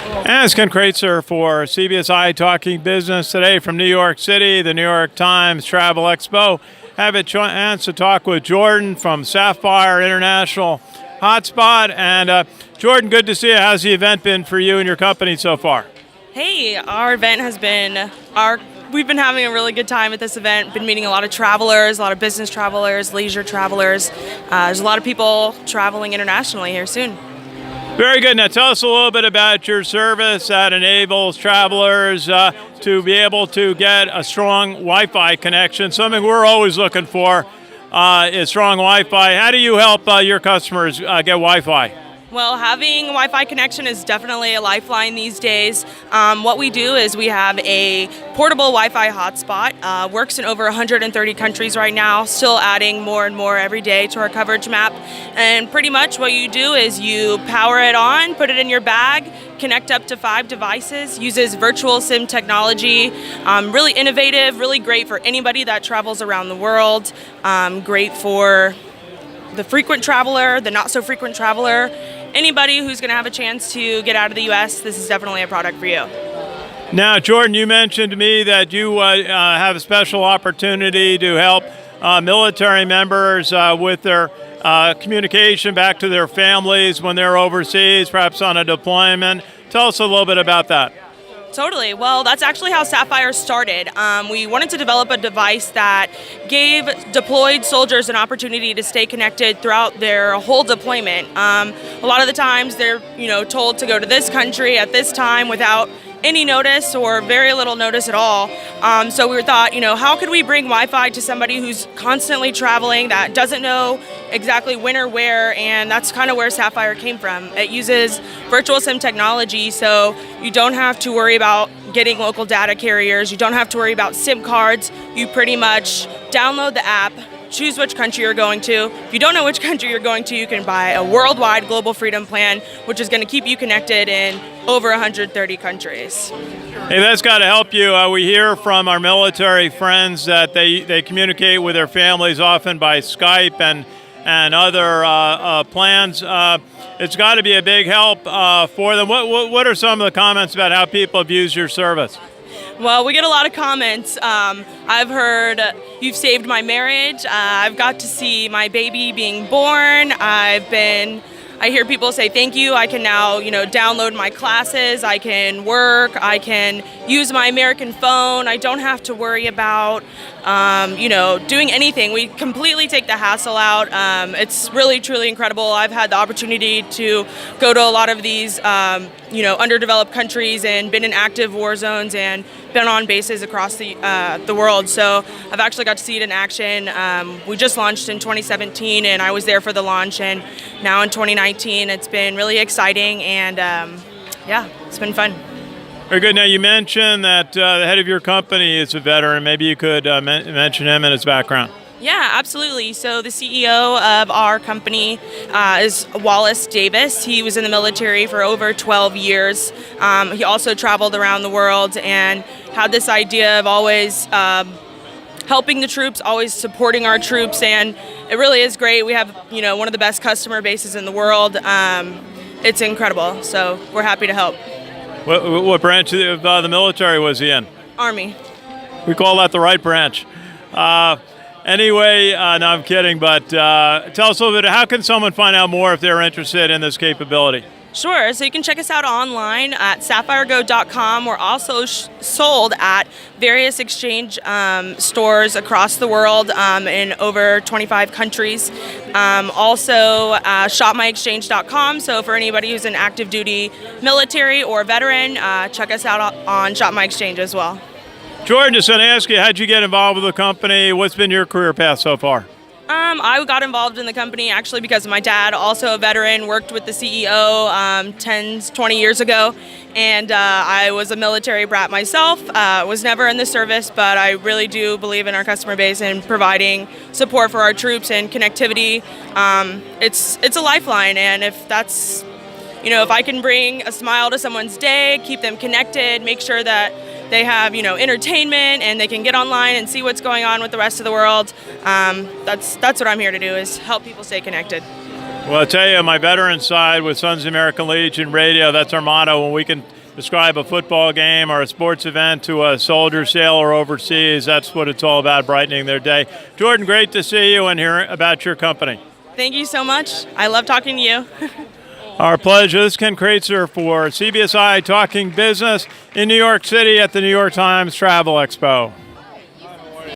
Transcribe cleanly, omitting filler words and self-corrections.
And it's Ken Kraetzer for CBSI Talking Business today from New York City, the NYTimes Travel Expo. Have a chance to talk with Jordan from Sapphire International Hotspot. And Jordan, good to see you. How's the event been for you and your company so far? Hey, our event has been we've been having a really good time at this event. Been meeting a lot of travelers, a lot of business travelers, leisure travelers. There's a lot of people traveling internationally here soon. Very good. Now tell us a little bit about your service that enables travelers to be able to get a strong Wi-Fi connection. Something we're always looking for is strong Wi-Fi. How do you help your customers get Wi-Fi? Well, having a Wi-Fi connection is definitely a lifeline these days. What we do is we have a portable Wi-Fi hotspot. Works in over 130 countries right now, still adding more and more every day to our coverage map. And pretty much what you do is you power it on, put it in your bag, connect up to 5 devices, uses virtual SIM technology, really innovative, really great for anybody that travels around the world, great for the frequent traveler, the not so frequent traveler, anybody who's going to have a chance to get out of the U.S., this is definitely a product for you. Now, Jordan, you mentioned to me that you have a special opportunity to help military members with their communication back to their families when they're overseas, perhaps on a deployment. Tell us a little bit about that. Totally. Well, that's actually how Sapphire started. We wanted to develop a device that gave deployed soldiers an opportunity to stay connected throughout their whole deployment. A lot of the times they're, told to go to this country at this time without any notice or very little notice at all. So we thought, how could we bring Wi-Fi to somebody who's constantly traveling that doesn't know exactly when or where, and that's kind of where Sapphire came from. It uses virtual SIM technology, so you don't have to worry about getting local data carriers, you don't have to worry about SIM cards. You pretty much download the app, choose which country you're going to. If you don't know which country you're going to, you can buy a worldwide global freedom plan, which is going to keep you connected in over 130 countries. Hey, that's got to help you. We hear from our military friends that they communicate with their families often by Skype and other plans. It's got to be a big help for them. What are some of the comments about how people have used your service? Well, we get a lot of comments. I've heard, you've saved my marriage. I've got to see my baby being born. I hear people say thank you. I can now, download my classes. I can work. I can use my American phone. I don't have to worry about, doing anything. We completely take the hassle out. It's really, truly incredible. I've had the opportunity to go to a lot of these, underdeveloped countries and been in active war zones and been on bases across the world. So I've actually got to see it in action. We just launched in 2017, and I was there for the launch. And now in 2019, it's been really exciting, and it's been fun. Very good. Now, you mentioned that the head of your company is a veteran. Maybe you could mention him and his background. Yeah, absolutely. So the CEO of our company is Wallace Davis. He was in the military for over 12 years. He also traveled around the world and had this idea of always helping the troops, always supporting our troops, and it really is great. We have, one of the best customer bases in the world. It's incredible, so we're happy to help. What branch of the military was he in? Army. We call that the right branch. Anyway, no, I'm kidding, but tell us a little bit, how can someone find out more if they're interested in this capability? Sure, so you can check us out online at sapphirego.com. We're also sold at various exchange stores across the world in over 25 countries. Also, shopmyexchange.com. So for anybody who's an active duty military or veteran, check us out on Shop My Exchange as well. Jordan, just going to ask you, how'd you get involved with the company? What's been your career path so far? I got involved in the company actually because my dad, also a veteran, worked with the CEO 10, 20 years ago, and I was a military brat myself, was never in the service, but I really do believe in our customer base and providing support for our troops and connectivity. It's a lifeline, and if that's, if I can bring a smile to someone's day, keep them connected, make sure that they have, entertainment and they can get online and see what's going on with the rest of the world. That's what I'm here to do, is help people stay connected. Well, I tell you, my veteran side with Sons of the American Legion Radio, that's our motto. When we can describe a football game or a sports event to a soldier, sailor overseas, that's what it's all about, brightening their day. Jordan, great to see you and hear about your company. Thank you so much. I love talking to you. Our pleasure. This is Ken Kraetzer for CBSI Talking Business in New York City at the NYTimes Travel Expo.